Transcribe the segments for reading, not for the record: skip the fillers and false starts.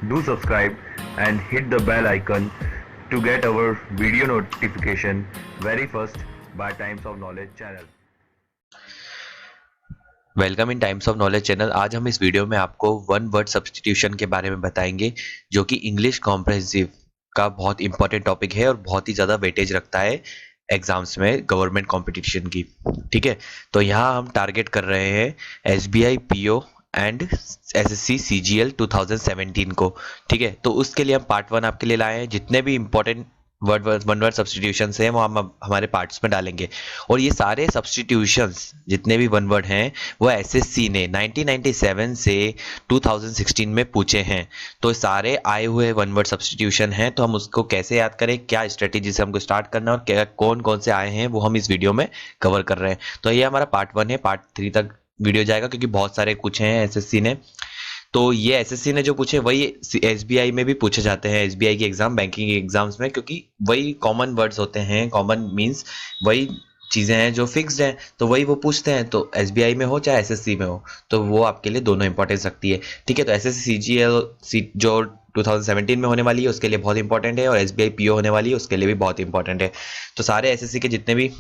do subscribe and hit the bell icon to get our video notification very first by Times of Knowledge channel. Welcome in times of knowledge channel. आज हम इस video में आपको one word substitution के बारे में बताएंगे, जो कि इंग्लिश कॉम्प्रिहेंसिव का बहुत इंपॉर्टेंट टॉपिक है और बहुत ही ज़्यादा वेटेज रखता है एग्जाम्स में गवर्नमेंट कंपटीशन की। ठीक है, तो यहाँ हम टारगेट कर रहे हैं SBI PO and SSC CGL 2017 को। ठीक है, तो उसके लिए हम पार्ट 1 आपके लिए लाए हैं। जितने भी इंपॉर्टेंट वन वर्ड सब्स्टिट्यूशंस हैं वो हम हमारे पार्ट्स में डालेंगे, और ये सारे सब्स्टिट्यूशंस जितने भी वन वर्ड हैं वो एसएससी ने 1997 से 2016 में पूछे हैं। तो सारे आए हुए वन वर्ड सब्स्टिट्यूशन हैं, तो हम उसको कैसे याद करें, क्या स्ट्रेटेजी से हमको स्टार्ट करना है और क्या कौन कौन से आए हैं वो हम इस वीडियो में कवर कर रहे हैं। तो ये हमारा पार्ट 1 है। पार्ट 3 तक वीडियो जाएगा क्योंकि बहुत सारे पूछे हैं एसएससी ने। तो ये एसएससी ने जो पूछे वही एसबीआई में भी पूछे जाते हैं, एसबीआई के एग्जाम, बैंकिंग एग्जाम्स में, क्योंकि वही कॉमन वर्ड्स होते हैं। कॉमन मींस वही चीज़ें हैं जो फिक्स्ड हैं, तो वही वो पूछते हैं। तो एसबीआई में हो चाहे एसएससी में हो, तो वो आपके लिए दोनों इंपॉर्टेंस रखती है। ठीक है, तो एसएससी सीजीएल जो 2017 में होने वाली है उसके लिए बहुत इंपॉर्टेंट है, और एसबीआई पीओ होने वाली है उसके लिए भी बहुत इंपॉर्टेंट है। तो सारे एसएससी के जितने भी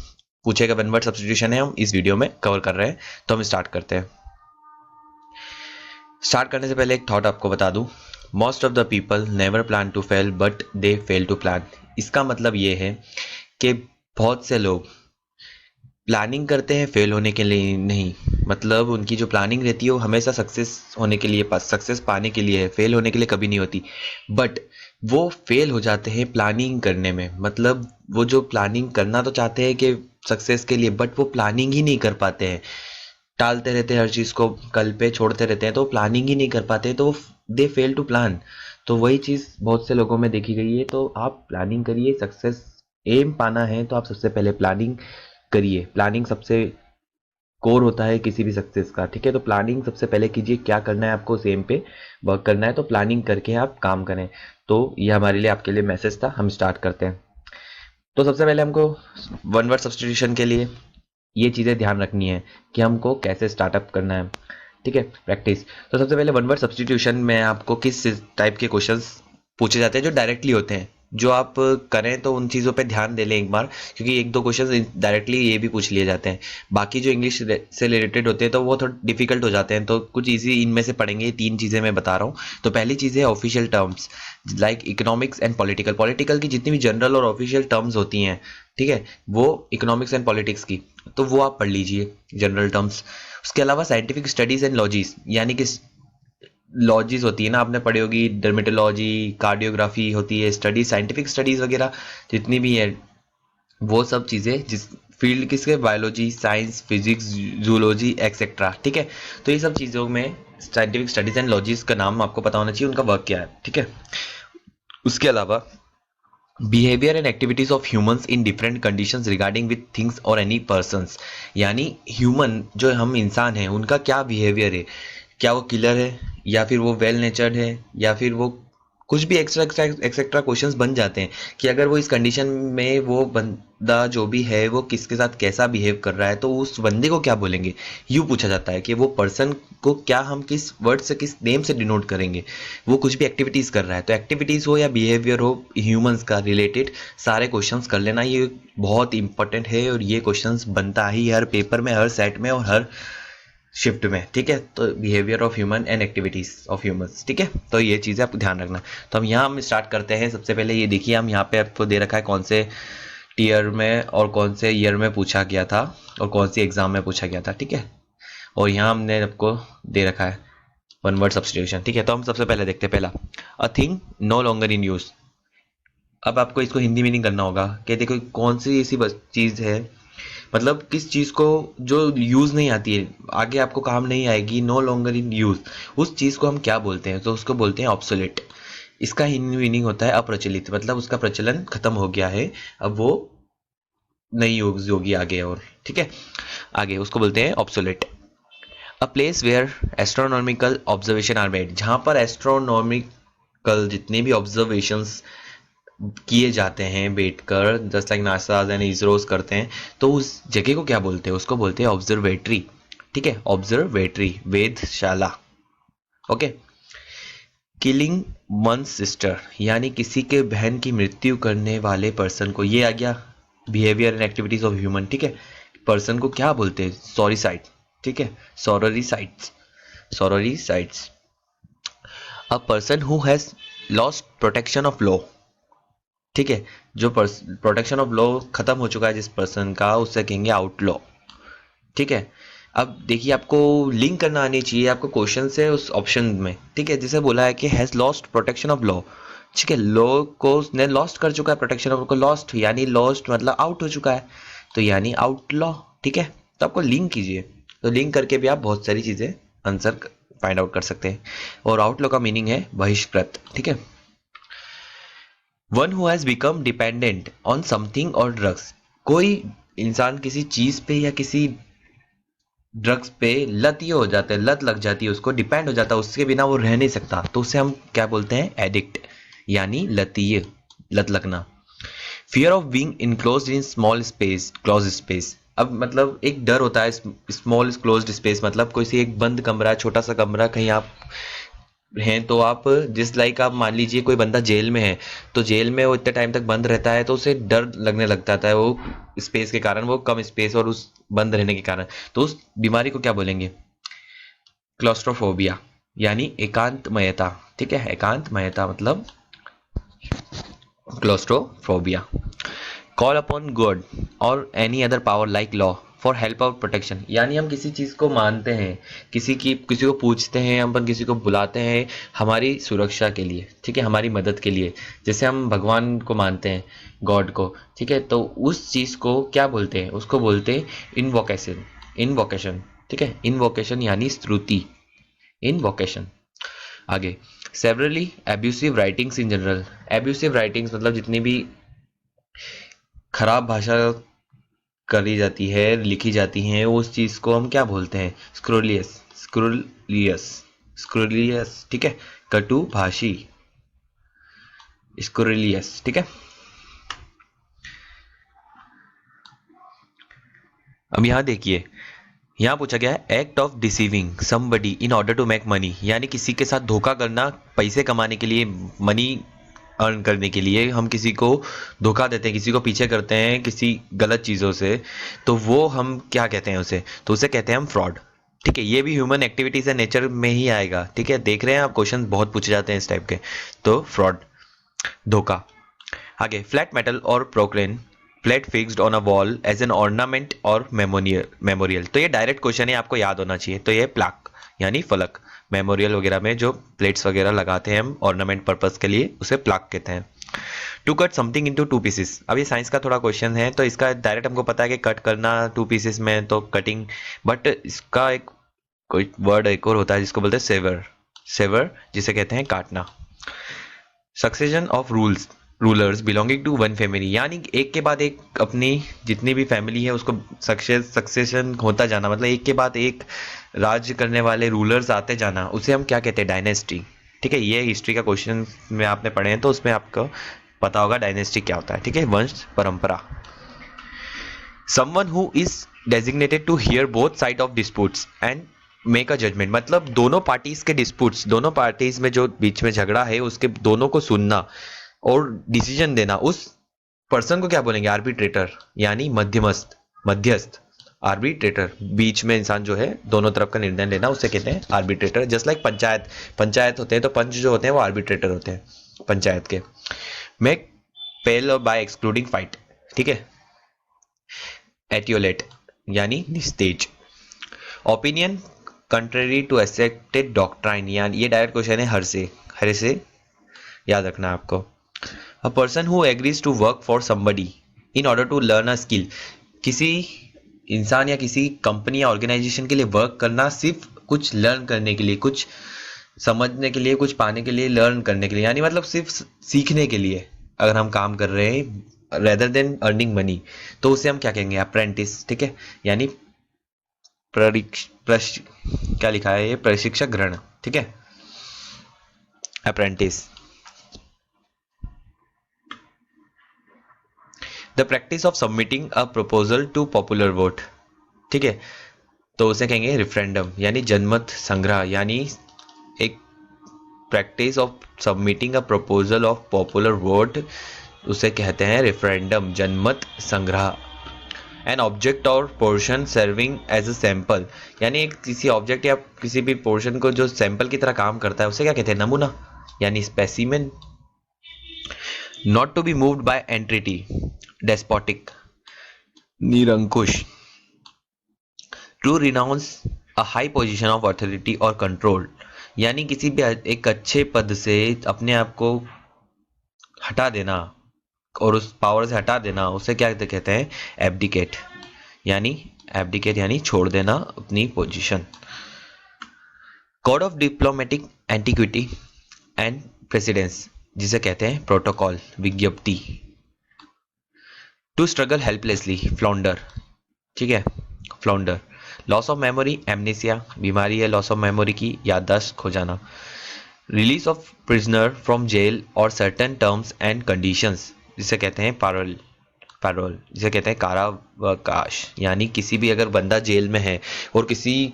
पूछे गए वन वर्ड सब्स्टिट्यूशन है हम इस वीडियो में कवर कर रहे हैं। तो हम स्टार्ट करते हैं। स्टार्ट करने से पहले एक थॉट आपको बता दूं, most of the people never plan to fail but they fail to plan. इसका मतलब ये है कि बहुत से लोग प्लानिंग करते हैं फेल होने के लिए नहीं। मतलब उनकी जो प्लानिंग रहती है वो हमेशा सक्सेस होने के लिए, सक्सेस पाने के लिए है, फेल होने के लिए कभी नहीं होती। बट वो फेल हो जाते हैं प्लानिंग करने में। मतलब वो जो प्लानिंग करना तो चाहते हैं कि सक्सेस के लिए, बट वो प्लानिंग ही नहीं कर पाते हैं, टालते रहते हैं हर चीज़ को, कल पे छोड़ते रहते हैं, तो प्लानिंग ही नहीं कर पाते, तो दे फेल टू प्लान। तो वही चीज़ बहुत से लोगों में देखी गई है। तो आप प्लानिंग करिए, सक्सेस एम पाना है तो आप सबसे पहले प्लानिंग करिए। प्लानिंग सबसे कोर होता है किसी भी सक्सेस का। ठीक है, तो प्लानिंग सबसे पहले कीजिए, क्या करना है आपको, सेम पे वर्क करना है, तो प्लानिंग करके आप काम करें। तो ये हमारे लिए, आपके लिए मैसेज था। हम स्टार्ट करते हैं। तो सबसे पहले हमको वन वर्ड सब्स्टिट्यूशन के लिए ये चीज़ें ध्यान रखनी है कि हमको कैसे स्टार्टअप करना है। ठीक है, प्रैक्टिस। तो सबसे पहले वन वर्ड सब्स्टिट्यूशन में आपको किस टाइप के क्वेश्चंस पूछे जाते हैं, जो डायरेक्टली होते हैं, जो आप करें तो उन चीज़ों पे ध्यान दे लें एक बार, क्योंकि एक दो क्वेश्चंस डायरेक्टली ये भी पूछ लिए जाते हैं। बाकी जो इंग्लिश से रिलेटेड होते हैं तो वो थोड़ा डिफिकल्ट हो जाते हैं, तो कुछ इजी इनमें से पढ़ेंगे। तीन चीज़ें मैं बता रहा हूँ। तो पहली चीज़ है official terms like economics and political. Political की जितनी भी जनरल और ऑफिशियल टर्म्स होती हैं, ठीक है, वो इकोनॉमिक्स एंड पॉलिटिक्स की, तो वो आप पढ़ लीजिए जनरल टर्म्स। उसके अलावा साइंटिफिक स्टडीज एंड लॉजीज, यानी कि लॉजीज होती है ना, आपने पढ़ी होगी, डर्मेटोलॉजी, कार्डियोग्राफी होती है स्टडीज, साइंटिफिक स्टडीज वगैरह जितनी भी है, वो सब चीज़ें जिस फील्ड किसके, biology, science, physics, zoology etcetera. ठीक है, तो ये सब चीज़ों में साइंटिफिक स्टडीज एंड लॉजीज का नाम आपको पता होना चाहिए, उनका वर्क क्या है। ठीक है, उसके अलावा behaviour and activities of humans in different conditions regarding with things और एनी पर्सन्स, यानी ह्यूमन जो हम इंसान हैं उनका क्या बिहेवियर है, क्या वो किलर है या फिर वो वेल नेचर्ड है, या फिर वो कुछ भी एक्स्ट्रा एक्स्ट्रा एक्सेट्रा क्वेश्चंस बन जाते हैं कि अगर वो इस कंडीशन में, वो बंदा जो भी है वो किसके साथ कैसा बिहेव कर रहा है, तो उस बंदे को क्या बोलेंगे। यूँ पूछा जाता है कि वो पर्सन को क्या हम किस वर्ड से, किस नेम से डिनोट करेंगे। वो कुछ भी एक्टिविटीज़ कर रहा है, तो एक्टिविटीज़ हो या बिहेवियर हो ह्यूमंस का रिलेटेड, सारे क्वेश्चंस कर लेना, ये बहुत इंपॉर्टेंट है। और ये क्वेश्चंस बनता ही हर पेपर में, हर सेट में और हर शिफ्ट में। ठीक है, तो behaviour of human and activities of humans. ठीक है, तो ये चीज़ें आपको ध्यान रखना। तो हम स्टार्ट करते हैं। सबसे पहले ये देखिए, हम यहाँ पे आपको दे रखा है कौन से टीयर में और कौन से ईयर में पूछा गया था और कौन सी एग्जाम में पूछा गया था। ठीक है, और यहाँ हमने आपको दे रखा है वन वर्ड सब्स्टिट्यूशन। ठीक है, तो हम सबसे पहले देखते हैं पहला, a thing no longer in use. अब आपको इसको हिंदी मीनिंग करना होगा कि देखो कौन सी ऐसी चीज़ है, मतलब किस चीज़ को जो यूज़ नहीं आती है, आगे आपको काम नहीं आएगी, नो लॉन्गर इन यूज़, उस चीज़ को हम क्या बोलते हैं, तो उसको बोलते हैं ऑब्सोलेट। इसका हिंदी मीनिंग होता है अप्रचलित, मतलब उसका प्रचलन खत्म हो गया है, अब वो नहीं यूज होगी आगे। और ठीक है, आगे उसको बोलते हैं obsolete. A place where astronomical observation are made, जहाँ पर एस्ट्रोनॉमिकल जितने भी ऑब्जर्वेशंस किए जाते हैं बैठकर, जस्ट लाइक नासा एंड इसरोस करते हैं, तो उस जगह को क्या बोलते हैं, उसको बोलते हैं ऑब्जर्वेटरी। ठीक है, ऑब्जर्वेटरी, वेधशाला। ओके, किलिंग वन सिस्टर, यानी किसी के बहन की मृत्यु करने वाले पर्सन को, ये आ गया behaviour and activities of human, ठीक है। पर्सन को क्या बोलते हैं? सॉरीसाइड, ठीक है, sororicides, sororicides. A person who has lost protection of law, ठीक है, जो प्रोटेक्शन ऑफ लॉ खत्म हो चुका है जिस पर्सन का, उससे कहेंगे आउटलॉ, ठीक है। अब देखिए, आपको लिंक करना आनी चाहिए आपको क्वेश्चन से उस ऑप्शन में, ठीक है। जैसे बोला है कि has lost protection of law, ठीक है, लॉ को उसने लॉस्ट कर चुका है, प्रोटेक्शन ऑफ को लॉस्ट, यानी लॉस्ट मतलब आउट हो चुका है, तो यानी आउटलॉ, ठीक है। तो आपको लिंक कीजिए, तो लिंक करके भी आप बहुत सारी चीजें आंसर फाइंड आउट कर सकते हैं। और आउटलॉ का मीनिंग है बहिष्कृत, ठीक है। One who has become dependent on something और ड्रग्स, कोई इंसान किसी चीज पे या किसी ड्रग्स पे लत ये हो जाता है, लत लग जाती है, उसको डिपेंड हो जाता है, उसके बिना वो रह नहीं सकता, तो उसे हम क्या बोलते हैं? एडिक्ट, यानी लतीय, लत लगना। Fear of being enclosed in small space, close space. अब मतलब एक डर होता है स्मॉल क्लोज्ड स्पेस, मतलब कोई सी एक बंद कमरा, छोटा सा कमरा, कहीं आप हैं तो आप जिस लाइक आप मान लीजिए कोई बंदा जेल में है, तो जेल में वो इतने टाइम तक बंद रहता है तो उसे डर लगने लगता है, वो स्पेस के कारण, वो कम स्पेस और उस बंद रहने के कारण, तो उस बीमारी को क्या बोलेंगे? क्लॉस्ट्रोफोबिया, यानी एकांतमयता, ठीक है, एकांतमयता मतलब क्लॉस्ट्रोफोबिया। कॉल अपॉन गॉड और any other power like law for help और प्रोटेक्शन, यानी हम किसी चीज को मानते हैं, किसी को पूछते हैं, हम किसी को बुलाते हैं हमारी सुरक्षा के लिए, ठीक है, हमारी मदद के लिए। जैसे हम भगवान को मानते हैं, गॉड को, ठीक है, तो उस चीज को क्या बोलते हैं? उसको बोलते हैं इनवोकेशन, इनवोकेशन, ठीक है, इनवोकेशन यानी स्तुति, इनवोकेशन। आगे, severally abusive writings in general, abusive writings मतलब जितनी भी खराब भाषा करी जाती है, लिखी जाती हैं, उस चीज को हम क्या बोलते हैं? स्क्रोलियस, स्क्रोलियस, स्क्रोलियस, ठीक है, कटु भाषी, स्क्रोलियस, ठीक है। अब यहां देखिए, यहां पूछा गया है act of deceiving somebody in order to make money, यानी किसी के साथ धोखा करना पैसे कमाने के लिए, मनी अर्न करने के लिए हम किसी को धोखा देते हैं, किसी को पीछे करते हैं किसी गलत चीज़ों से, तो वो हम क्या कहते हैं उसे? तो उसे कहते हैं हम फ्रॉड, ठीक है। ये भी ह्यूमन एक्टिविटीज है, नेचर में ही आएगा, ठीक है। देख रहे हैं आप, क्वेश्चन बहुत पूछे जाते हैं इस टाइप के, तो फ्रॉड, धोखा। आगे, फ्लैट मेटल और porcelain plate fixed on a wall as an ornament और मेमोरियल, तो ये डायरेक्ट क्वेश्चन है, आपको याद होना चाहिए। तो ये प्लाक यानी फलक, मेमोरियल वगैरह में जो प्लेट्स वगैरह लगाते हैं हम ऑर्नामेंट पर्पस के लिए, उसे प्लाक कहते हैं। To cut something into two pieces, अब ये साइंस का थोड़ा क्वेश्चन है, तो इसका डायरेक्ट हमको पता है कि कट करना टू पीसेस में तो कटिंग, बट इसका एक कोई वर्ड एक और होता है जिसको बोलते हैं सेवर, सेवर जिसे कहते हैं काटना। Succession of rulers belonging to one family, यानी एक के बाद एक अपनी जितनी भी फैमिली है उसको सक्सेशन होता जाना, मतलब एक के बाद एक राज्य करने वाले रूलर्स आते जाना, उसे हम क्या कहते हैं? डायनेस्टी, ठीक है। ये हिस्ट्री का क्वेश्चन में आपने पढ़े हैं तो उसमें आपको पता होगा डायनेस्टी क्या होता है, ठीक है, वंश परंपरा। Someone who is designated to hear both side of disputes and make a judgement, मतलब दोनों पार्टीज के डिस्प्यूट्स, दोनों पार्टीज में जो बीच में झगड़ा है उसके दोनों को सुनना और डिसीजन देना, उस पर्सन को क्या बोलेंगे? आर्बिट्रेटर, यानी मध्यमस्त, मध्यस्थ, आर्बिट्रेटर, बीच में इंसान जो है दोनों तरफ का निर्णय लेना, उसे कहते हैं arbitrator. Just like panchayat, panchayat होते हैं तो पंच जो होते हैं वो आर्बिट्रेटर होते हैं पंचायत के। मेक पेल और बाय एक्सक्लूडिंग फाइट, ठीक है। एटियोलेट यानी निस्तेज। Opinion contrary to accepted doctrine, यानी ये डायरेक्ट क्वेश्चन है, हर से याद रखना है आपको। A person who agrees to work for somebody in order to learn a skill, किसी इंसान या किसी कंपनी या ऑर्गेनाइजेशन के लिए वर्क करना सिर्फ कुछ लर्न करने के लिए, कुछ समझने के लिए, कुछ पाने के लिए, लर्न करने के लिए, यानी मतलब सिर्फ सीखने के लिए अगर हम काम कर रहे हैं रेदर देन अर्निंग मनी, तो उसे हम क्या कहेंगे? अप्रेंटिस, ठीक है, यानी क्या लिखा है ये? प्रशिक्षक ग्रहण, ठीक है, apprentice. The practice of submitting a proposal to popular vote, ठीक है, तो उसे कहेंगे रेफरेंडम, यानी जनमत संग्रह, यानी एक practice of submitting a proposal of popular vote, उसे कहते हैं रेफरेंडम, जनमत संग्रह। एन ऑब्जेक्ट और portion serving as a sample, यानी एक किसी ऑब्जेक्ट या किसी भी पोर्शन को जो सैंपल की तरह काम करता है उसे क्या कहते हैं, नमूना यानी specimen. Not to be moved by entity, despotic, निरंकुश। To renounce a high position of authority और कंट्रोल, यानी किसी भी एक अच्छे पद से अपने आप को हटा देना और उस पावर से हटा देना, उसे क्या कहते हैं, एब्डिकेट, यानी एब्डिकेट यानी छोड़ देना अपनी position. Code of diplomatic antiquity and precedence, जिसे कहते हैं प्रोटोकॉल, विज्ञप्ति। टू स्ट्रगल हेल्पलेसली, फ्लॉन्डर, ठीक है, flounder. Loss of memory, amnesia, बीमारी है लॉस ऑफ मेमोरी की, याददाश्त खो जाना। Release of prisoner from jail और सर्टेन टर्म्स एंड कंडीशंस, जिसे कहते हैं पैरोल, पैरोल जिसे कहते हैं कारावास, यानी किसी भी अगर बंदा जेल में है और किसी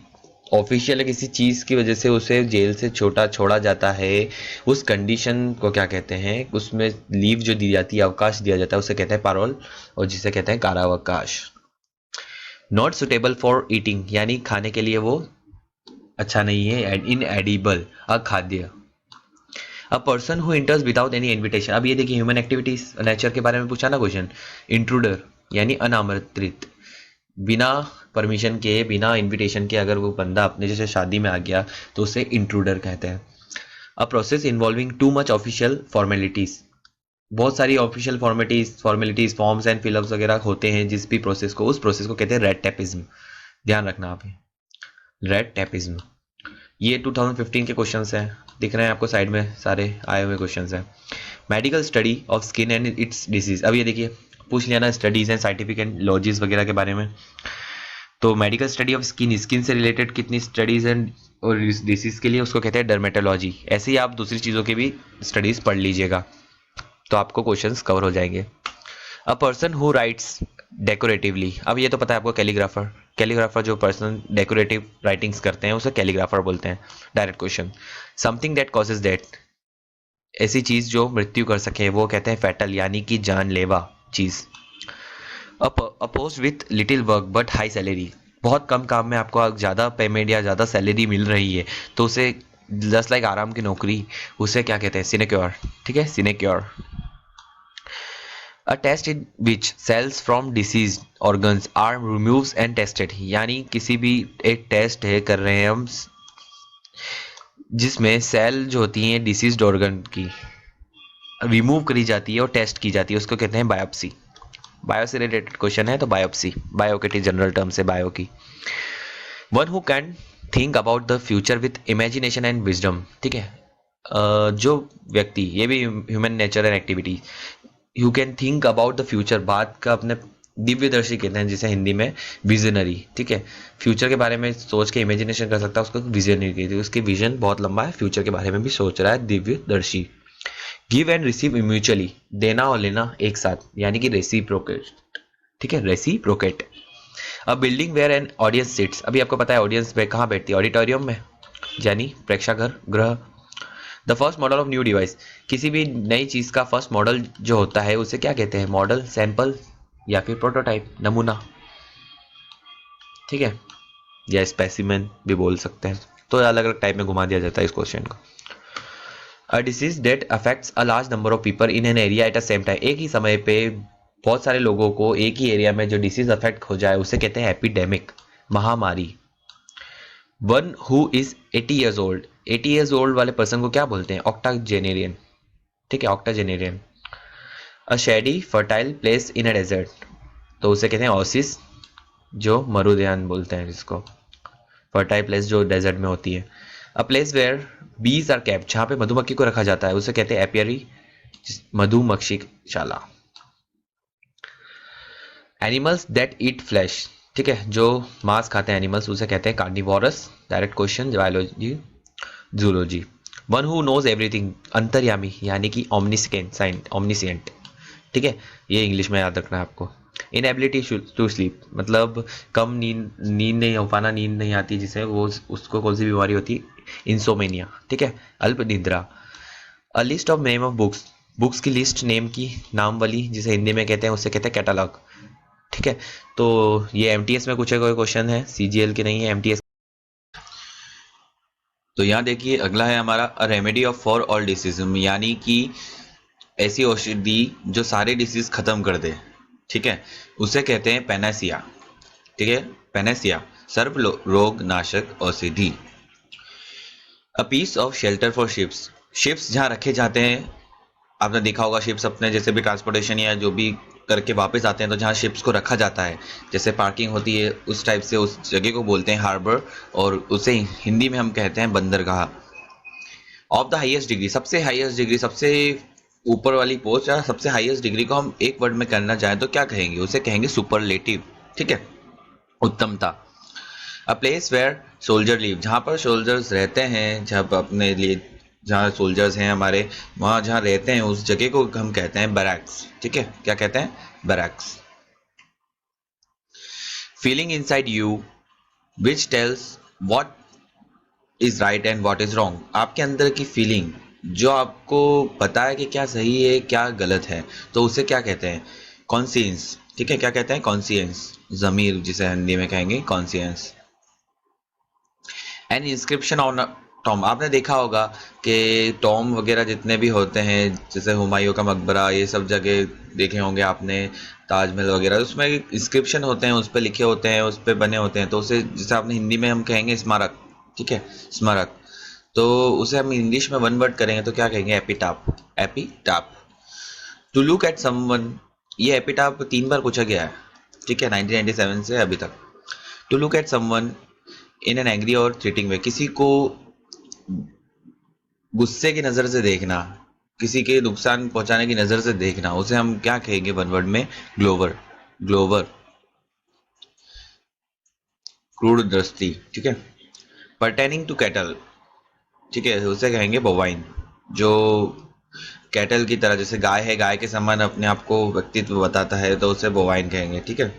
ऑफिशियल किसी चीज़ की वजह से उसे जेल से छोड़ा जाता है, उस कंडीशन को क्या कहते हैं, उसमें लीव जो दी जाती है, अवकाश दिया जाता है, उसे कहते हैं पैरोल, और जिसे कहते हैं कारावास। नॉट सुटेबल फॉर ईटिंग, यानी खाने के लिए वो अच्छा नहीं है, इन एडिबल, अखाद्य। A person who enters without any invitation, अब ये देखिए ह्यूमन एक्टिविटीज नेचर के बारे में पूछा ना क्वेश्चन, इंट्रूडर यानी अनामंत्रित, बिना परमिशन के, बिना इनविटेशन के अगर वो बंदा अपने जैसे शादी में आ गया तो उसे इंट्रूडर कहते हैं। A process involving too much official formalities, बहुत सारी official formalities forms and fill-ups वगैरह होते हैं, जिस भी प्रोसेस को, उस प्रोसेस को कहते हैं रेड टेपिज्म। ध्यान रखना आप, रेड टेपिज्म। ये 2015 के क्वेश्चंस हैं, दिख रहे हैं आपको साइड में सारे आए हुए क्वेश्चंस हैं। Medical study of skin and it's disease, अब ये देखिए पूछ लिया ना स्टडीज एंड साइंटिफिक एंड लॉजीज वगैरह के बारे में। तो medical study of skin, skin से रिलेटेड कितनी स्टडीज एंड और डिसीज के लिए उसको कहते हैं डर्मेटोलॉजी। ऐसे ही आप दूसरी चीज़ों की भी स्टडीज पढ़ लीजिएगा तो आपको क्वेश्चंस कवर हो जाएंगे। अ पर्सन हु राइट्स डेकोरेटिवली, अब ये तो पता है आपको, कैलीग्राफर, कैलीग्राफर जो पर्सन डेकोरेटिव राइटिंग्स करते हैं उसे कैलीग्राफर बोलते हैं। Direct question. Something that causes death, ऐसी चीज जो मृत्यु कर सके वो कहते हैं फैटल, यानी कि जानलेवा चीज। A post with little work but high salary, बहुत कम काम में आपको ज़्यादा पेमेंट या ज़्यादा सैलरी मिल रही है तो उसे जस्ट लाइक आराम की नौकरी, उसे क्या कहते हैं, सिनेक्योर, ठीक है, sinecure. A test in which cells from disease organs are removes and tested, यानी किसी भी एक टेस्ट है कर रहे हैं हम जिसमें सेल जो होती हैं डिसीज्ड ऑर्गन की रिमूव करी जाती है और टेस्ट की जाती है, उसको कहते हैं बायोप्सी। बायो से रिलेटेड क्वेश्चन है तो बायोप्सी, बायो के जनरल टर्म से बायो की। One who can think about the future with imagination and wisdom, ठीक है, जो व्यक्ति, ये भी human nature and activity, you can think about the future, बात का अपने दिव्यदर्शी कहते हैं जिसे हिंदी में विजनरी, ठीक है, फ्यूचर के बारे में सोच के इमेजिनेशन कर सकता है उसको विजनरी कहते हैं, उसकी विजन बहुत लंबा है, फ्यूचर के बारे में भी सोच रहा है, दिव्यदर्शी। गिव एंड रिसीव म्यूचुअली, देना और लेना एक साथ, यानी कि रेसिप्रोकेट, ठीक है, reciprocate. A building where an audience sits, अभी आपको पता है ऑडियंस में कहाँ बैठती है, ऑडिटोरियम में, यानी प्रेक्षाघर, गृह। The first model of new device, किसी भी नई चीज का फर्स्ट मॉडल जो होता है उसे क्या कहते हैं, मॉडल, सैंपल या फिर प्रोटोटाइप, नमूना, ठीक है, या स्पेसिमेन भी बोल सकते हैं, तो अलग अलग टाइप में घुमा दिया जाता है इस क्वेश्चन को। A disease that affects a large number of people in an area at a same time, एक ही समय पे बहुत सारे लोगों को एक ही एरिया में जो डिसीज अफेक्ट हो जाए उसे कहते हैं एपिडेमिक, महामारी। One who is 80 years old, 80 years old वाले पर्सन को क्या बोलते हैं, ऑक्टाजेनेरियन, ठीक है, octogenarian. A shady fertile place in a desert, तो उसे कहते हैं ओसिस, जो मरुद्यान बोलते हैं जिसको, फर्टाइल प्लेस जो डेजर्ट में होती है। अ place where bees are kept, जहाँ पे मधुमक्खी को रखा जाता है उसे कहते हैं एपियरी, मधुमक्षिशाला। एनिमल्स दैट ईट फ्लैश, ठीक है, जो मांस खाते हैं एनिमल्स उसे कहते हैं carnivorous. Direct question, biology, zoology. One who knows everything, अंतर्यामी, यानी कि ओमनिसेंट, ठीक है, ये इंग्लिश में याद रखना है आपको। इनएबिलिटी टू स्लीप मतलब कम नींद नहीं हो पाना, नींद नहीं आती जिसे, वो उसको कौन सी बीमारी होती है? इंसोमेनिया, ठीक है, अल्प निद्रा। A list of name of books, books की लिस्ट, नेम की, नाम वाली, जिसे हिंदी में कहते हैं उससे कहते हैं कैटलॉग, ठीक है। तो ये एमटीएस में पूछे गए क्वेश्चन है, सीजीएल के नहीं है, एमटीएस। तो यहाँ देखिए अगला है हमारा a remedy of for all disease, यानी कि ऐसी औषधि जो सारे डिसीज खत्म कर दे, ठीक है, उसे कहते हैं पैनासिया, ठीक है, पैनासिया, सर्व रोग नाशक औषधि। A piece of shelter for ships, ships जहाँ रखे जाते हैं, आपने देखा होगा शिप्स अपने जैसे भी ट्रांसपोर्टेशन या जो भी करके वापस आते हैं, तो जहाँ शिप्स को रखा जाता है, जैसे पार्किंग होती है उस टाइप से उस जगह को बोलते हैं हार्बर, और उसे हिंदी में हम कहते हैं बंदरगाह। ऑफ द हाईएस्ट डिग्री, सबसे हाईएस्ट डिग्री, सबसे ऊपर वाली पोस्ट या सबसे हाईएस्ट डिग्री को हम एक वर्ड में करना चाहें तो क्या कहेंगे? उसे कहेंगे सुपरलेटिव, ठीक है, उत्तमता। A place where soldier live, जहाँ पर सोल्जर्स रहते हैं, जब अपने लिए जहाँ सोल्जर्स हैं हमारे, वहाँ जहाँ रहते हैं उस जगह को हम कहते हैं बैरक्स, ठीक है, क्या कहते हैं? Barracks. Feeling inside you which tells what is right and what is wrong, आपके अंदर की फीलिंग जो आपको पता है कि क्या सही है क्या गलत है, तो उसे क्या कहते हैं? कॉन्सियंस, ठीक है, क्या कहते हैं? कॉन्सियंस, जमीर जिसे हिंदी में कहेंगे conscience. N inscription on Tom, आपने देखा होगा कि टॉम वगैरह जितने भी होते हैं, जैसे हुमायूं का मकबरा, ये सब जगह देखे होंगे आपने, ताजमहल वगैरह, उसमें इंस्क्रिप्शन होते हैं, उस पर लिखे होते हैं, उस पर बने होते हैं, तो उसे जैसे आपने हिंदी में हम कहेंगे स्मारक, ठीक है, स्मारक। तो उसे हम इंग्लिश में वन वर्ड करेंगे तो क्या कहेंगे? एपिटाप, एपिटाप। टू लुक एट समवन, ये एपिटाप 3 बार पूछा गया है, ठीक है, 1997 से अभी तक। To look at someone in an angry और थ्रेटिंग वे, किसी को गुस्से की नजर से देखना, किसी के नुकसान पहुंचाने की नजर से देखना, उसे हम क्या कहेंगे वन वर्ड में? ग्लोवर, ग्लोवर, क्रूर दृष्टि, ठीक है। पर्टेनिंग टू कैटल, ठीक है, उसे कहेंगे बोवाइन, जो कैटल की तरह, जैसे गाय है, गाय के समान अपने आप को व्यक्तित्व बताता है, तो उसे बोवाइन कहेंगे, ठीक है।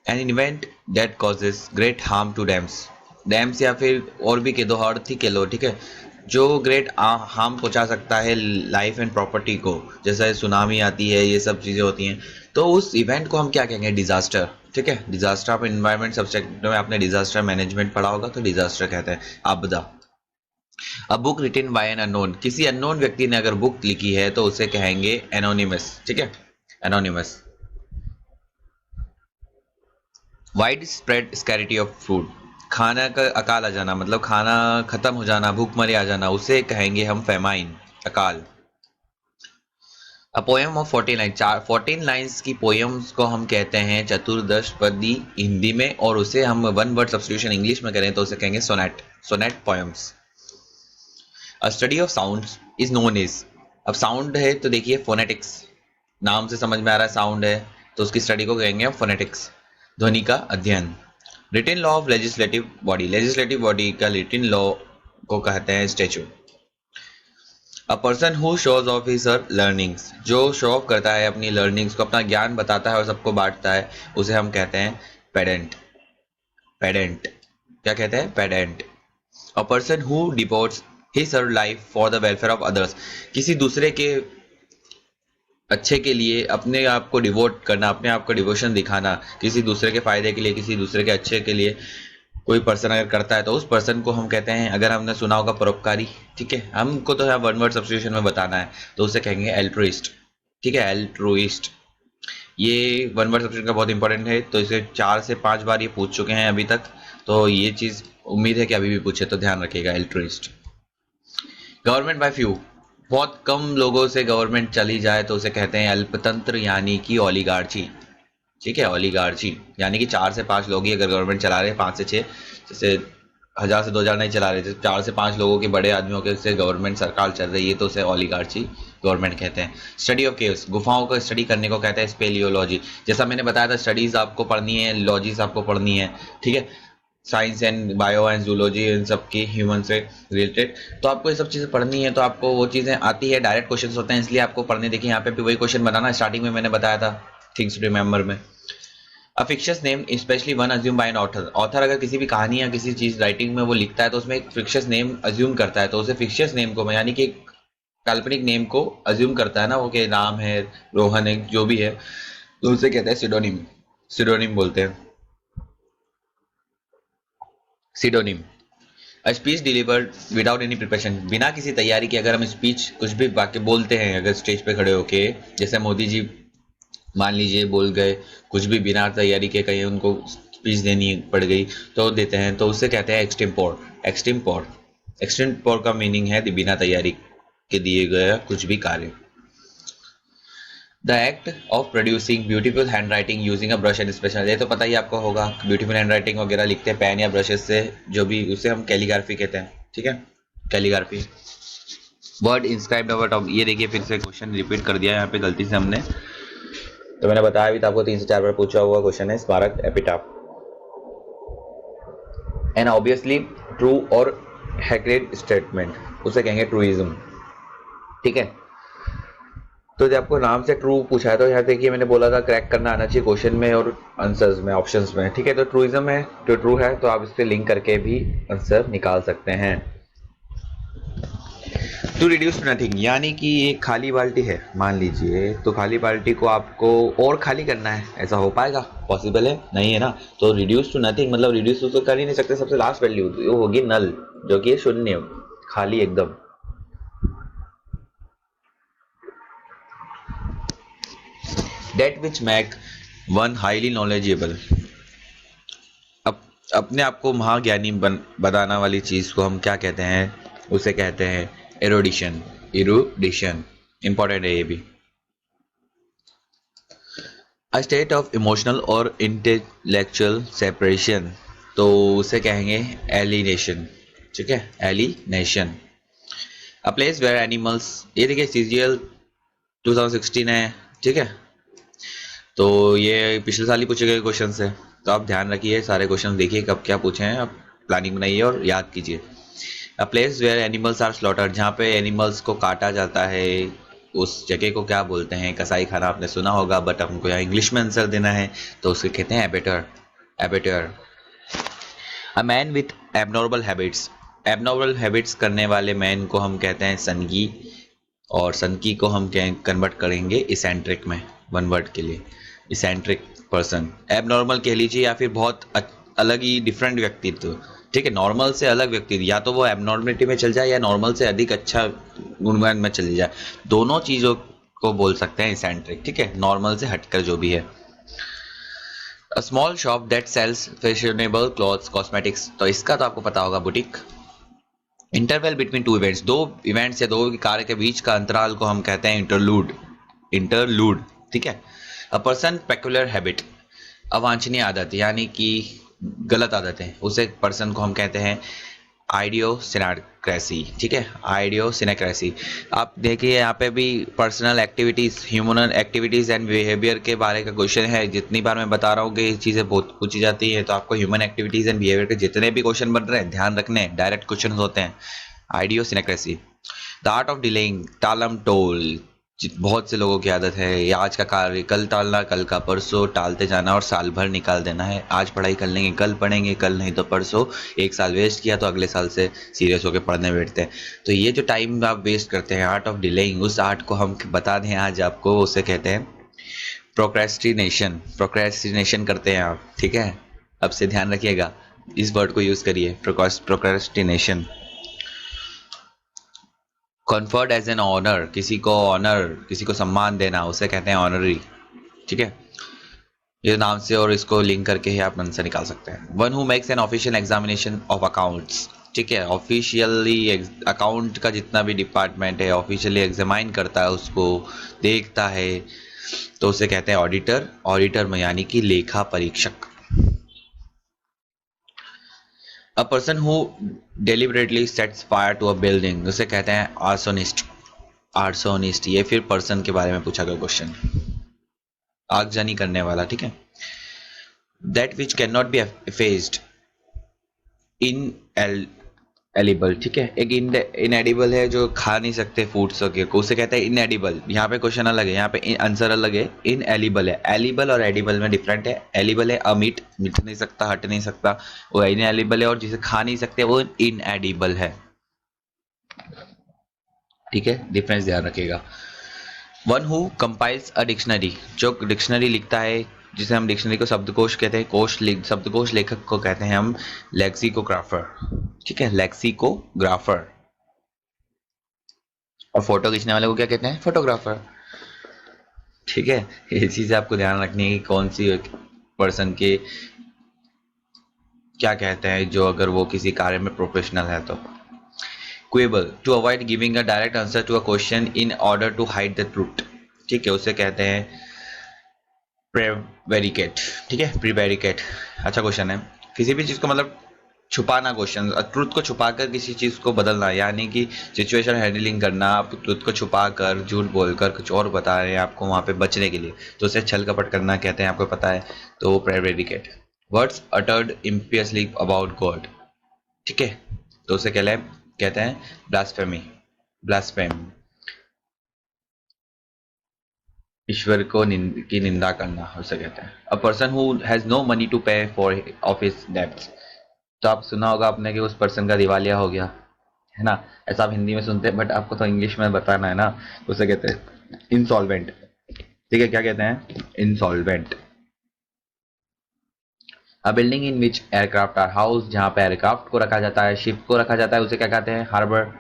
An event that causes great harm to dams, dams या फिर और भी कह दो, अर्थ ही कह लो, ठीक है, जो ग्रेट हार्म पहुंचा सकता है लाइफ एंड प्रॉपर्टी को, जैसे सुनामी आती है, ये सब चीज़ें होती हैं, तो उस इवेंट को हम क्या कहेंगे? डिजास्टर, ठीक है, डिजास्टर। आप इन्वायरमेंट सब्जेक्ट में आपने डिजास्टर मैनेजमेंट पढ़ा होगा, तो डिजास्टर कहते हैं आपदा। A book written by an unknown, किसी अननोन व्यक्ति ने अगर बुक लिखी है तो उसे कहेंगे एनोनिमस, ठीक है, anonymous. Wide spread scarcity of food, खाना का अकाल आ जाना, मतलब खाना खत्म हो जाना, भूखमरी आ जाना, उसे कहेंगे हम फेमाइन, अकाल। A poem of 14 line, 14 lines की पोएम्स को हम कहते हैं चतुर्दशपदी हिंदी में, और उसे हम वन वर्ड सब्स्टिट्यूशन इंग्लिश में करें तो उसे कहेंगे sonnet, sonnet poems. A study of sound is known is, अब साउंड है तो देखिए फोनेटिक्स, नाम से समझ में आ रहा है साउंड है, तो उसकी स्टडी को कहेंगे हम फोनेटिक्स, ध्वनि का अध्ययन। Written law of legislative body, legislative body का रिटन लॉ को कहते हैं statute. A person who shows off his learnings, जो शो ऑफ करता है अपनी लर्निंग्स को, अपना ज्ञान बताता है और सबको बांटता है, उसे हम कहते हैं पेडेंट, पेडेंट, क्या कहते हैं? Pedant. A person who devotes his life for the welfare of others, किसी दूसरे के अच्छे के लिए अपने आप को डिवोट करना, अपने आप को डिवोशन दिखाना, किसी दूसरे के फायदे के लिए, किसी दूसरे के अच्छे के लिए कोई पर्सन अगर करता है तो उस पर्सन को हम कहते हैं, अगर हमने सुना होगा परोपकारी, ठीक है, हमको तो वन वर्ड सब्स्टिट्यूशन में बताना है तो उसे कहेंगे एल्ट्रुइस्ट, ठीक है, एल्ट्रुइस्ट। ये वन वर्ड सब्स्टिट्यूशन का बहुत इंपॉर्टेंट है, तो इसे 4 से 5 बार ये पूछ चुके हैं अभी तक, तो ये चीज़ उम्मीद है कि अभी भी पूछे, तो ध्यान रखिएगा, एल्ट्रुइस्ट। गवर्नमेंट बाय फ्यू, बहुत कम लोगों से गवर्नमेंट चली जाए तो उसे कहते हैं अल्पतंत्र, यानी कि ओलिगार्ची, ठीक है, ओलिगार्ची, यानी कि 4 से 5 लोग ही अगर गवर्नमेंट चला रहे हैं, 5 से 6, जैसे 1000 से 2000 नहीं चला रहे, जैसे 4 से 5 लोगों के बड़े आदमियों के से गवर्नमेंट सरकार चल रही है तो उसे ओलिगार्ची गवर्नमेंट कहते हैं। स्टडी ऑफ केव्स, गुफाओं का स्टडी करने को कहते हैं स्पेलियोलॉजी, जैसा मैंने बताया था स्टडीज आपको पढ़नी है, लॉजीज आपको पढ़नी है, ठीक है, science and bio and zoology, इन सब की ह्यूमन से रिलेटेड, तो आपको ये सब चीज़ें पढ़नी है, तो आपको वो चीज़ें आती है, डायरेक्ट क्वेश्चन होते हैं इसलिए आपको पढ़ने। देखिए यहाँ पे भी वही क्वेश्चन बनाना, स्टार्टिंग में मैंने बताया था, थिंग्स टू रिमेंबर में। A fictitious name especially one assumed by an author, author अगर किसी भी कहानी या किसी चीज राइटिंग में वो लिखता है तो उसमें एक फिक्शियस नेम अज्यूम करता है, तो उसे फिक्शियस नेम को यानी कि एक काल्पनिक नेम को अज्यूम करता है ना, वो के नाम है रोहन है जो भी है, तो उसे कहते हैं सिडोनिम, सिडोनिम बोलते हैं, pseudonym. A speech delivered without any preparation, बिना किसी तैयारी के अगर हम स्पीच कुछ भी बाकी बोलते हैं अगर स्टेज पे खड़े होके, जैसे मोदी जी मान लीजिए बोल गए कुछ भी बिना तैयारी के, कहीं उनको स्पीच देनी पड़ गई तो देते हैं, तो उससे कहते हैं एक्सटेम्पोर। एक्सटेम्पोर, एक्सटेम्पोर का मीनिंग है बिना तैयारी के दिए गया कुछ भी कार्य। The act of producing beautiful hand writing using a brush and special, ये तो पता ही आपको होगा, ब्यूटीफुल हैंड राइटिंग वगैरह लिखते हैं पेन या ब्रशेस से, जो भी उसे हम कैलीग्राफी कहते हैं, ठीक है, calligraphy. Word inscribed over top, ये देखिए फिर से क्वेश्चन रिपीट कर दिया यहाँ पे गलती से हमने, तो मैंने बताया भी था आपको 3 से 4 बार पूछा हुआ क्वेश्चन है स्मारक एपिटाफ। एंड ऑब्वियसली ट्रू और हैक्रेड स्टेटमेंट, उसे कहेंगे ट्रूइज्म, ठीक है। तो जब आपको नाम से ट्रू पूछा है तो यहाँ देखिए मैंने बोला था क्रैक करना आना चाहिए क्वेश्चन में और आंसर्स में, ऑप्शंस में, ठीक है। तो ट्रूइज्म है जो ट्रू है, तो आप इससे लिंक करके भी आंसर निकाल सकते हैं। टू रिड्यूस टू नथिंग, यानी कि ये खाली बाल्टी है मान लीजिए, तो खाली बाल्टी को आपको और खाली करना है, ऐसा हो पाएगा? पॉसिबल है? नहीं है ना। तो रिड्यूस टू नथिंग मतलब रिड्यूस तो कर ही नहीं सकते, सबसे लास्ट वैल्यू वो होगी नल, जो कि शून्य, खाली एकदम। That which make one highly knowledgeable, अपने आप को महाज्ञानी बनाना वाली चीज को हम क्या कहते हैं? उसे कहते हैं एरोडिशन। एरोडिशन इंपॉर्टेंट है ये भी। अ स्टेट ऑफ इमोशनल और इंटेलेक्चुअल सेपरेशन, तो उसे कहेंगे एलिनेशन, ठीक है, alienation. A place where animals, ये देखिए CGL 2016 है, ठीक है, तो ये पिछले साल ही पूछे गए क्वेश्चन है, तो आप ध्यान रखिए सारे क्वेश्चन देखिए कब क्या पूछे हैं, आप प्लानिंग बनाइए और याद कीजिए। A place where animals are slaughtered, जहाँ पे एनिमल्स को काटा जाता है उस जगह को क्या बोलते हैं? कसाई खाना आपने सुना होगा, बट हमको यहाँ इंग्लिश में आंसर देना है, तो उसके कहते हैं abettor, abettor. A man with abnormal habits, abnormal habits करने वाले मैन को हम कहते हैं सनगी, और सनकी को हम कन्वर्ट करेंगे इसेंट्रिक में, वन वर्ड के लिए इसेंट्रिक पर्सन। एबनॉर्मल कह लीजिए या फिर बहुत अलग ही डिफरेंट व्यक्तित्व, ठीक है, नॉर्मल से अलग व्यक्ति, या तो वो एबनॉर्मलिटी में चल जाए या नॉर्मल से अधिक अच्छा गुणगान में चली जाए, दोनों चीज़ों को बोल सकते हैं इसेंट्रिक, ठीक है, नॉर्मल से हटकर जो भी है। A small shop that sells fashionable clothes cosmetics, तो इसका तो आपको पता होगा, boutique. Interval between two events, दो इवेंट्स या दो कार्य के बीच का अंतराल को हम कहते हैं इंटरलूड, इंटरलूड, ठीक है। अ पर्सन पेक्युलर हैबिट, अवांछनीय आदत यानी कि गलत आदतें, उसे पर्सन को हम कहते हैं आइडियोसिनेक्रेसी, ठीक है, आइडियोसिनेक्रेसी। आप देखिए यहाँ पे भी personal activities, human activities and behaviour के बारे का क्वेश्चन है। जितनी बार मैं बता रहा हूँ कि ये चीज़ें बहुत पूछी जाती है, तो आपको ह्यूमन एक्टिविटीज एंड बिहेवियर के जितने भी क्वेश्चन बन रहे हैं ध्यान रखने, डायरेक्ट क्वेश्चन होते हैं। Idiosyncrasy. The art of delaying, टालम टोल, बहुत से लोगों की आदत है, ये आज का कार्य कल टालना, कल का परसों, टालते जाना और साल भर निकाल देना है। आज पढ़ाई कर लेंगे, कल पढ़ेंगे, कल नहीं तो परसों, एक साल वेस्ट किया तो अगले साल से सीरियस होकर पढ़ने बैठते हैं। तो ये जो टाइम आप वेस्ट करते हैं, आर्ट ऑफ डिलेइंग, उस आर्ट को हम बता दें आज आपको, उसे कहते हैं प्रोक्रेस्टिनेशन। प्रोक्रेस्टिनेशन करते हैं आप, ठीक है, अब से ध्यान रखिएगा, इस वर्ड को यूज करिए, procrastination. Conferred as an honour, किसी को ऑनर, किसी को सम्मान देना, उसे कहते हैं ऑनरी, ठीक है, ये नाम से और इसको लिंक करके ही आप आंसर निकाल सकते हैं। One who makes an official examination of accounts, ठीक है, ऑफिशियली अकाउंट का जितना भी डिपार्टमेंट है ऑफिशियली एग्जामाइन करता है, उसको देखता है, तो उसे कहते हैं ऑडिटर। ऑडिटर में यानी कि लेखा परीक्षक। A person who deliberately sets fire to a building, उसे कहते हैं आर्सोनिस्ट। आर्सोनिस्ट, ये फिर पर्सन के बारे में पूछा गया क्वेश्चन, आगजनी करने वाला, ठीक है। That which cannot be effaced, indelible, ठीक है। एक इनएडिबल है जो खा नहीं सकते फूड्स को, उसे कहते हैं इनएडिबल। यहाँ पे क्वेश्चन अलग है, यहाँ पे आंसर अलग है। इनएलिबल है, एलिबल और एडिबल में डिफरेंट है। एलिबल है अमीट, मिट नहीं सकता, हट नहीं सकता, वो इनएलिबल है। और जिसे खा नहीं सकते वो इनएडिबल है, ठीक है। डिफरेंस ध्यान रखिएगा। One who compiles a dictionary, जो डिक्शनरी लिखता है, जिसे हम डिक्शनरी को शब्दकोश कहते हैं, शब्दकोश लेखक को कहते हैं हम लेक्सिकोग्राफर, ठीक है, लेक्सिकोग्राफर। और फोटो खींचने वाले को क्या कहते हैं? फोटोग्राफर, ठीक है। ये चीज आपको ध्यान रखनी है कि कौन सी पर्सन के क्या कहते हैं, जो अगर वो किसी कार्य में प्रोफेशनल है तो। क्वेबल, to avoid giving a direct answer to a question in order to hide the truth, ठीक है, उसे कहते हैं प्रेवेरिकेट, ठीक है, प्रीवेरिकेट। अच्छा क्वेश्चन है। किसी भी चीज को मतलब छुपाना, क्वेश्चन ट्रुथ को छुपाकर किसी चीज को बदलना, यानी कि सिचुएशन हैंडलिंग करना। आप ट्रुथ को छुपाकर, झूठ बोलकर कुछ और बता रहे हैं आपको वहां पे बचने के लिए, तो उसे छल कपट करना कहते हैं, आपको पता है। तो वो प्रेवेरिकेट। वर्ड्स अटर्ड इम्पियसली अबाउट गॉड, ठीक है, तो उसे कहते हैं ब्लास्फेमी, ब्लास्फेमी। ईश्वर को की निंदा करना उसे कहते हैं। A person who has no money to pay for of his debts, तो आप सुना होगा आपने कि उस पर्सन का दिवालिया हो गया, है ना। ऐसा आप हिंदी में सुनते हैं, बट आपको तो इंग्लिश में बताना है ना। उसे कहते हैं इंसॉल्वेंट, ठीक है। क्या कहते हैं? Insolvent. A building in which aircraft are house, जहाँ पे एयरक्राफ्ट को रखा जाता है, शिप को रखा जाता है, उसे क्या कहते हैं? हार्बर।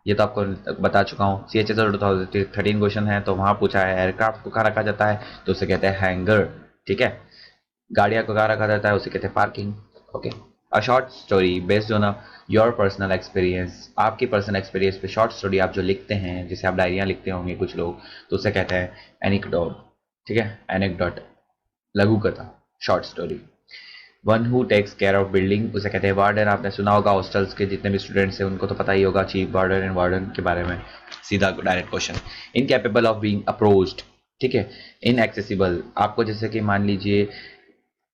ये तो आपको बता चुका हूँ। CHS 2013 क्वेश्चन है, तो वहां पूछा है एयरक्राफ्ट को कहाँ रखा जाता है, तो उसे कहते हैं हैंगर, ठीक है। गाड़ियां को कहाँ रखा जाता है, उसे कहते हैं parking, okay. A short story based on your personal experience, आपकी पर्सनल एक्सपीरियंस पे शॉर्ट स्टोरी आप जो लिखते हैं, जैसे आप डायरियां लिखते होंगे कुछ लोग, तो उसे कहते हैं एनेक्डोट, ठीक है, एनेक्डोट, लघु कथा, short story. One who takes care of building, उसे कहते हैं वार्डन। आपने सुना होगा हॉस्टल्स के जितने भी स्टूडेंट्स हैं उनको तो पता ही होगा चीफ वार्डन एंड वार्डन के बारे में। सीधा direct question. Incapable of being approached, ठीक है। इनएक्सेसिबल, आपको जैसे कि मान लीजिए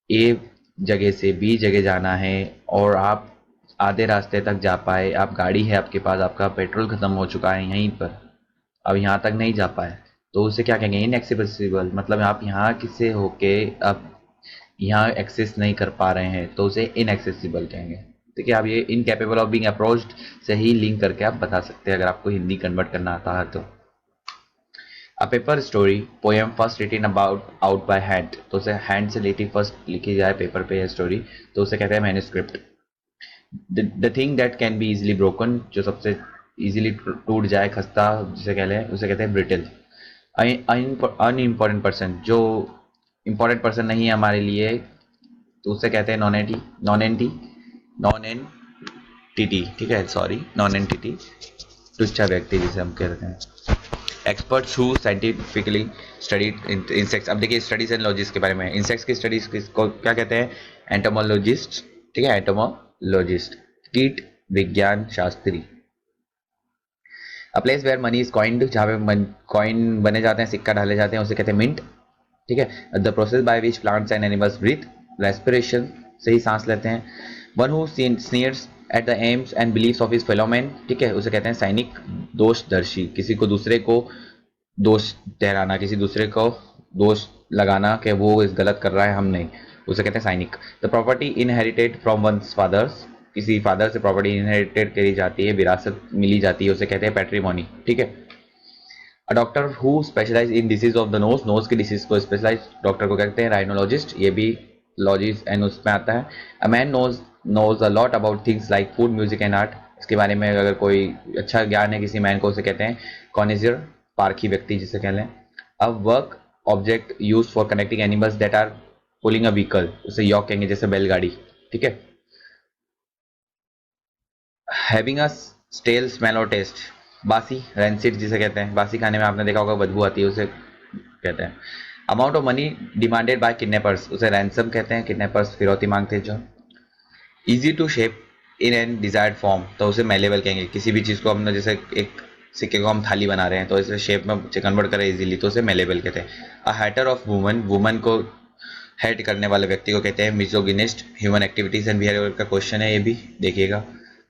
ए जगह से बी जगह जाना है और आप आधे रास्ते तक जा पाए, आप गाड़ी है आपके पास, आपका पेट्रोल खत्म हो चुका है यहीं पर, अब यहाँ तक नहीं जा पाए, तो उसे क्या कहेंगे? इनएक्सेसिबल। मतलब आप यहाँ किससे होके आप यहाँ एक्सेस नहीं कर पा रहे हैं, तो उसे इनएक्सेसिबल कहेंगे, ठीक है। आप ये इनकेपेबल ऑफ बीइंग अप्रोच्ड से ही लिंक करके आप बता सकते हैं, अगर आपको हिंदी कन्वर्ट करना आता है तो। A paper story poem first written about out by hand, तो उसे हैंड से लिखी फर्स्ट लिखी जाए पेपर पे स्टोरी, तो उसे कहते हैं manuscript. The thing that can be easily broken, जो सबसे इजीली टूट जाए, खस्ता जिसे कह लें, उसे कहते हैं ब्रिटल। अनइम्पॉर्टेंट पर्सन, जो इंपॉर्टेंट पर्सन नहीं है हमारे लिए, तो उसे कहते हैं नॉन एंटी, नॉन एंटिटी, ठीक है, सॉरी, नॉन एंटिटी, तुच्छ व्यक्ति जिसे हम कहते हैं। Experts who scientifically studied insects, अब देखिए स्टडीज एंड लॉजिस के बारे में। इंसेक्ट्स की स्टडीज को क्या कहते हैं? एंटोमोलॉजिस्ट, ठीक है, एंटोमोलॉजिस्ट। कीट विज्ञान शास्त्री। A place where money is coined, जहाँ पे कॉइन बने जाते हैं, सिक्का डाले जाते हैं, उसे कहते हैं मिंट, ठीक है। The process by which plants and animals breathe, respiration से ही सांस लेते हैं। One who sneers at the aims and beliefs of his fellow man, ठीक है, उसे कहते हैं सैनिक। दोषदर्शी, किसी को दूसरे को दोष ठहराना, किसी दूसरे को दोष लगाना कि वो इस गलत कर रहा है, हम नहीं, उसे कहते हैं सैनिक। The property inherited from one's fathers, किसी फादर से प्रॉपर्टी इनहेरिटेड करी जाती है, विरासत मिली जाती है, उसे कहते हैं पैट्रीमोनी, ठीक है। A doctor who specialise in disease of the nose, nose की डिसीज को स्पेशलाइज डॉक्टर को कहते हैं राइनोलॉजिस्ट, ये भी लॉजिस एंड उसमें आता है। A man knows a lot about things like food, music and art, इसके बारे में अगर कोई अच्छा ज्ञान है किसी मैन को, उसे कहते हैं कॉनिजियर, पारखी व्यक्ति जिसे कह लें। A work object use for connecting animals that are pulling a vehicle, उसे यॉक कहेंगे, जैसे बैलगाड़ी, ठीक है। हैविंग अ स्टेल स्मेल और टेस्ट, बासी, रेंसिड जिसे कहते हैं, बासी खाने में आपने देखा होगा बदबू आती है, उसे कहते हैं। Amount of money demanded by kidnappers, उसे रैंसम कहते हैं, किडनैपर्स फिरौती मांगते हैं जो। Easy to shape in and desired form, तो उसे मेलेबल कहेंगे, किसी भी चीज को हमने जैसे एक सिक्के को हम थाली बना रहे हैं तो इसे शेप में कन्वर्ट करें इजीली, तो उसे मेलेबल कहते हैं। अ हैटर ऑफ वुमन, वुमन को हेट करने वाले व्यक्ति को कहते हैं मिजोगिनिस्ट। ह्यूमन एक्टिविटीज एंड बिहेवियर का क्वेश्चन है, ये भी देखिएगा।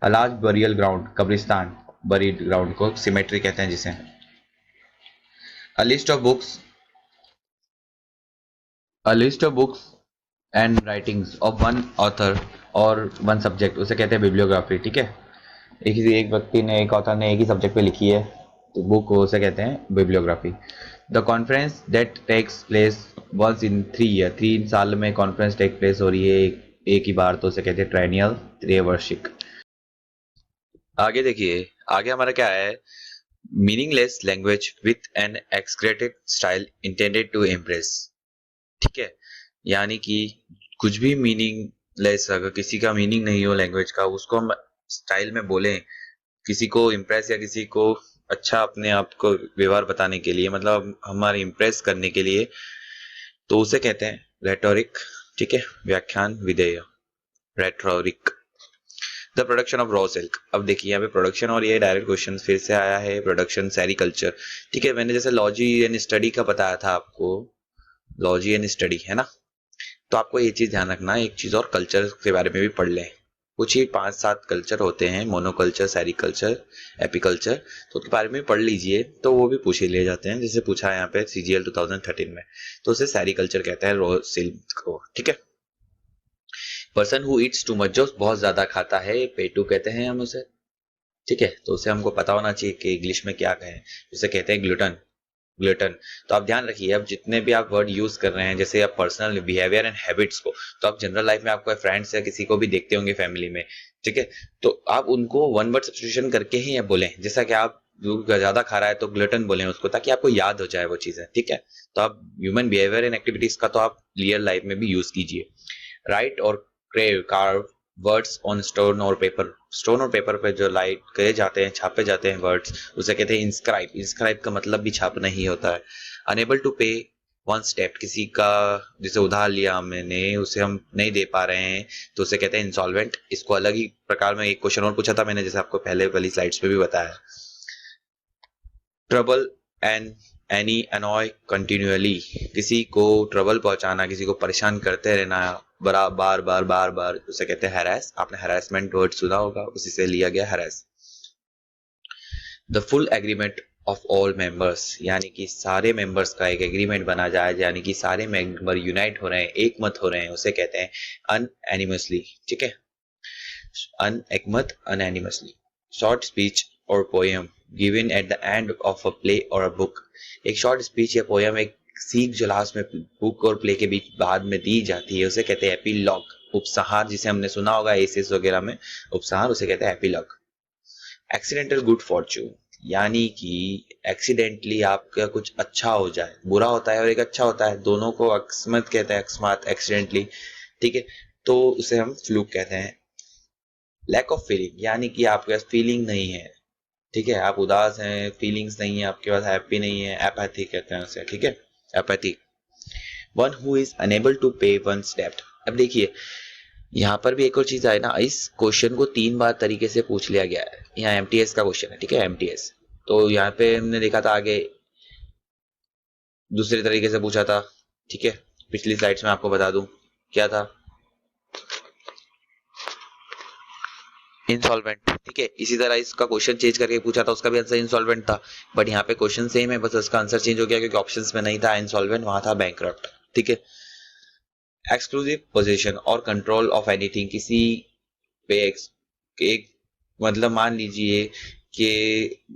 अ लार्ज बरियल ग्राउंड, कब्रिस्तान, बरीड ग्राउंड को सिमेट्री कहते हैं जिसे। A list of books, a list of books and writings of one author और वन सब्जेक्ट, उसे कहते हैं बिब्लियोग्राफी। ठीक है, एक व्यक्ति ने, एक ऑथर ने एक ही सब्जेक्ट पे लिखी है तो बुक को उसे कहते हैं bibliography. The conference that takes place once in 3 year, 3 साल में कॉन्फ्रेंस टेक प्लेस हो रही है एक ही बार, तो उसे कहते हैं ट्राइनियल, त्रैवार्षिक। आगे देखिए, आगे हमारा क्या है, meaningless language with an exaggerated style intended to impress. ठीक है, यानी कि कुछ भी मीनिंगलेस, अगर किसी का मीनिंग नहीं हो लैंग्वेज का, उसको हम स्टाइल में बोलें किसी को इम्प्रेस या किसी को अच्छा अपने आप को व्यवहार बताने के लिए, मतलब हमारे इम्प्रेस करने के लिए, तो उसे कहते हैं रेटोरिक। ठीक है, व्याख्यान विधेय, rhetoric. The production of raw silk, अब देखिए यहाँ पे प्रोडक्शन और ये डायरेक्ट क्वेश्चन फिर से आया है, प्रोडक्शन सेरिकल्चर। ठीक है, मैंने जैसे लॉजी एंड स्टडी का बताया था आपको, लॉजी एंड स्टडी है ना, तो आपको ये चीज ध्यान रखना, एक चीज और कल्चर के बारे में भी पढ़ लें। कुछ ही 5-7 कल्चर होते हैं, मोनोकल्चर, सेरिकल्चर, एपिकल्चर, तो उसके बारे में पढ़ लीजिए, तो वो भी पूछ ही ले जाते हैं। जैसे पूछा है यहाँ पे CGL 2013 में, तो उसे सेरिकल्चर कहते हैं, रॉ सिल्क को। ठीक है, person who Yeats too much, जो बहुत ज्यादा खाता है, पेटू कहते हैं हम उसे। ठीक है, तो उसे हमको पता होना चाहिए कि इंग्लिश में क्या कहें, उसे कहते हैं ग्लूटन, ग्लूटन। तो आप ध्यान रखिए, अब जितने भी आप वर्ड यूज कर रहे हैं, जैसे आप पर्सनल बिहेवियर एंड हैबिट्स को, तो आप जनरल लाइफ में आपको फ्रेंड्स या किसी को भी देखते होंगे फैमिली में। ठीक है, तो आप उनको वन वर्ड सब्स्टिट्यूशन करके ही बोलें, जैसा कि आप ज्यादा खा रहा है तो ग्लूटन बोलें उसको, ताकि आपको याद हो जाए वो चीजें। ठीक है, तो आप ह्यूमन बिहेवियर एंड एक्टिविटीज का तो आप रियल लाइफ में भी यूज कीजिए। राइट और crave, curve words on stone और पेपर, स्टोन और पेपर पे जो लाइट करे जाते हैं, छापे जाते हैं वर्ड्स, उसे कहते हैं इंस्क्राइब। इंस्क्राइब का मतलब भी छापना ही होता है। अनेबल टू पे वन स्टेप, किसी का जैसे उधार लिया मैंने, उसे हम नहीं दे पा रहे हैं, तो उसे कहते हैं इंसॉल्वेंट। इसको अलग ही प्रकार में एक क्वेश्चन और पूछा था मैंने, जैसे आपको पहले वाली स्लाइड्स पे भी बताया। ट्रबल एंड एनी अनॉय कंटिन्यूअली, किसी को ट्रबल पहुंचाना, किसी को परेशान करते रहना बार बार बार बार बार, उसे कहते हैं हैरेस। आपने हैरेसमेंट वर्ड सुना होगा, उसी से लिया गया harass. The full agreement of all members, यानी कि सारे मेंबर्स का एक एग्रीमेंट बना जाए, यानी कि सारे मेंबर यूनाइट हो रहे हैं, एक मत हो रहे हैं, उसे कहते हैं अनएनिमसली। ठीक है, अनएकमत, अनएनिमसली। शॉर्ट स्पीच और poem given at the end of a play और अ बुक, एक शॉर्ट स्पीच या पोएम, एक सीख जो लास्ट में बुक और प्ले के बीच बाद में दी जाती है, उसे कहते हैं एपिलॉग, उपसंहार, जिसे हमने सुना होगा एसेस वगैरह में, उपसंहार, उसे कहते हैं एपिलॉग। एक्सीडेंटल गुड फॉर्च्यून, यानी कि एक्सीडेंटली आपका कुछ अच्छा हो जाए, बुरा होता है और एक अच्छा होता है, दोनों को अकस्मात कहते हैं, अकस्मात, एक्सीडेंटली। ठीक है, तो उसे हम फ्लूक कहते हैं। लैक ऑफ फीलिंग, यानी कि आपके पास फीलिंग नहीं है। ठीक है, आप उदास हैं, फीलिंग्स नहीं है आपके पास, हैप्पी नहीं है, एपैथी कहते हैं उसे। ठीक है, apathy. One who is unable to pay one's डेब्ट, अब देखिए यहाँ पर भी एक और चीज आए ना, इस क्वेश्चन को 3 बार तरीके से पूछ लिया गया है। यहाँ एमटीएस का क्वेश्चन है। ठीक है, एमटीएस, तो यहाँ पे हमने देखा था आगे दूसरे तरीके से पूछा था। ठीक है, पिछली स्लाइड्स में आपको बता दूं क्या था, इंसॉल्वेंट। ठीक है, इसी तरह इसका क्वेश्चन चेंज करके पूछा था, उसका भी आंसर इंसॉल्वेंट था, बट यहाँ पे क्वेश्चन सेम है, बस उसका आंसर चेंज हो गया क्योंकि ऑप्शंस में नहीं था इंसॉल्वेंट, वहां था बैंकरप्ट। ठीक है, एक्सक्लूसिव पोजीशन और कंट्रोल ऑफ एनीथिंग, किसी पे एक मतलब मान लीजिए कि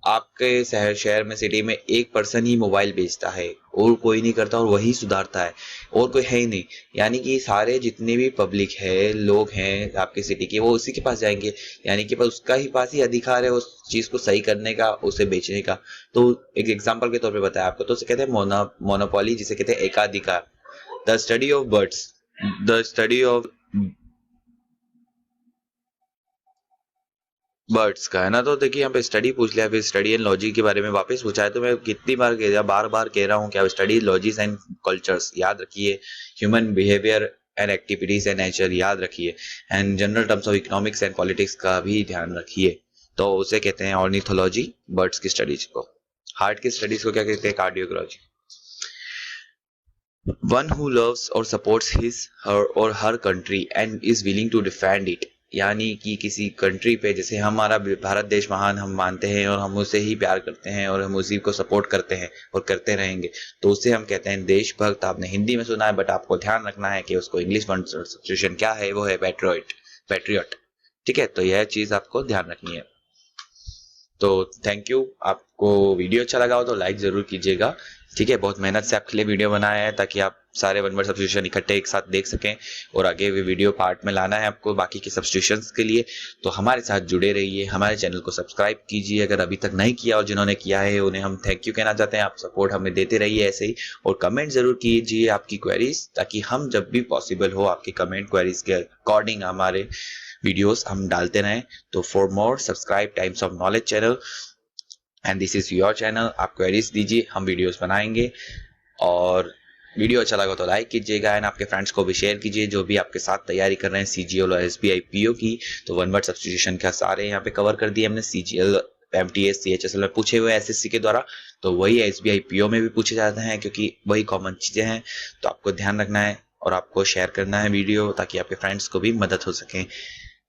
आपके शहर में, सिटी में एक पर्सन ही मोबाइल बेचता है और कोई नहीं करता और वही सुधारता है और कोई है ही नहीं, यानी कि सारे जितने भी पब्लिक है, लोग हैं आपके सिटी के, वो उसी के पास जाएंगे, यानी कि उसका ही पास ही अधिकार है उस चीज को सही करने का, उसे बेचने का। तो एक एग्जांपल के तौर पे बताया आपको, तो उसे कहते हैं मोनोपोली, जिसे कहते हैं एकाधिकार। The study of birds, the study of birds का है ना, तो देखिए यहाँ पे स्टडी पूछ लिया, फिर स्टडी एंड लॉजी के बारे में वापस पूछा है, तो मैं कितनी बार कह रहा, बार बार कह रहा हूँ क्या, स्टडी लॉजीज एंड कल्चर्स याद रखिए, human behaviour and activities and nature याद रखिए, and general terms of economics and politics का भी ध्यान रखिए, तो उसे कहते हैं ऑर्निथोलॉजी, बर्ड्स की स्टडीज को। हार्ट की स्टडीज को क्या कहते हैं, कार्डियोलॉजी। वन हु लव्स और सपोर्ट्स हिज हर और हर country and is willing to defend it, यानी कि किसी कंट्री पे, जैसे हमारा भारत देश महान हम मानते हैं और हम उसे ही प्यार करते हैं और हम उसी को सपोर्ट करते हैं और करते रहेंगे, तो उसे हम कहते हैं देशभक्त। आपने हिंदी में सुना है, बट आपको ध्यान रखना है कि उसको इंग्लिश वर्ड सब्स्टिट्यूशन क्या है, वो है पैट्रियट। ठीक है, तो यह चीज़ आपको ध्यान रखनी है। तो थैंक यू। आपको वीडियो अच्छा लगा हो तो लाइक ज़रूर कीजिएगा। ठीक है, बहुत मेहनत से आपके लिए वीडियो बनाया है ताकि आप सारे वन वर्ड सब्स्टिट्यूशन इकट्ठे एक साथ देख सकें, और आगे भी वीडियो पार्ट में लाना है आपको बाकी के सब्स्टिट्यूशंस के लिए। तो हमारे साथ जुड़े रहिए, हमारे चैनल को सब्सक्राइब कीजिए अगर अभी तक नहीं किया, और जिन्होंने किया है उन्हें हम थैंक यू कहना चाहते हैं। आप सपोर्ट हमें देते रहिए ऐसे ही, और कमेंट ज़रूर कीजिए आपकी क्वेरीज, ताकि हम जब भी पॉसिबल हो आपके कमेंट क्वेरीज के अकॉर्डिंग हमारे वीडियोस हम डालते रहें। तो for more subscribe times of knowledge channel, and this is your channel. आप क्वेरीज दीजिए, हम वीडियोस बनाएंगे। और वीडियो अच्छा लगा तो लाइक कीजिएगा, एंड आपके फ्रेंड्स को भी शेयर कीजिए जो भी आपके साथ तैयारी कर रहे हैं CGL और SBI PO की। तो वन वर्ड सब्स्टिट्यूशन का सारे यहाँ पे कवर कर दिए हमने। CGL MTS CHSL में पूछे हुए SSC के द्वारा, तो वही SBI PO में भी पूछे जाते हैं, क्योंकि वही कॉमन चीज़ें हैं। तो आपको ध्यान रखना है और आपको शेयर करना है वीडियो, ताकि आपके फ्रेंड्स को भी मदद हो सके।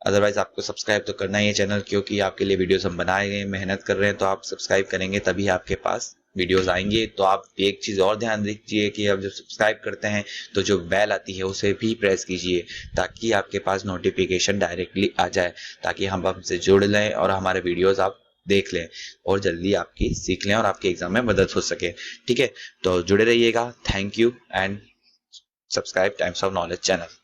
अदरवाइज आपको सब्सक्राइब तो करना ही है चैनल, क्योंकि आपके लिए वीडियोस हम बनाए गए, मेहनत कर रहे हैं। तो आप सब्सक्राइब करेंगे तभी आपके पास वीडियोस आएंगे। तो आप एक चीज़ और ध्यान दीजिए कि आप जब सब्सक्राइब करते हैं तो जो बेल आती है उसे भी प्रेस कीजिए, ताकि आपके पास नोटिफिकेशन डायरेक्टली आ जाए, ताकि हम हमसे जुड़ लें और हमारे वीडियोस आप देख लें और जल्दी आपकी सीख लें और आपके एग्जाम में मदद हो सके। ठीक है, तो जुड़े रहिएगा। Thank you, and subscribe times of knowledge channel.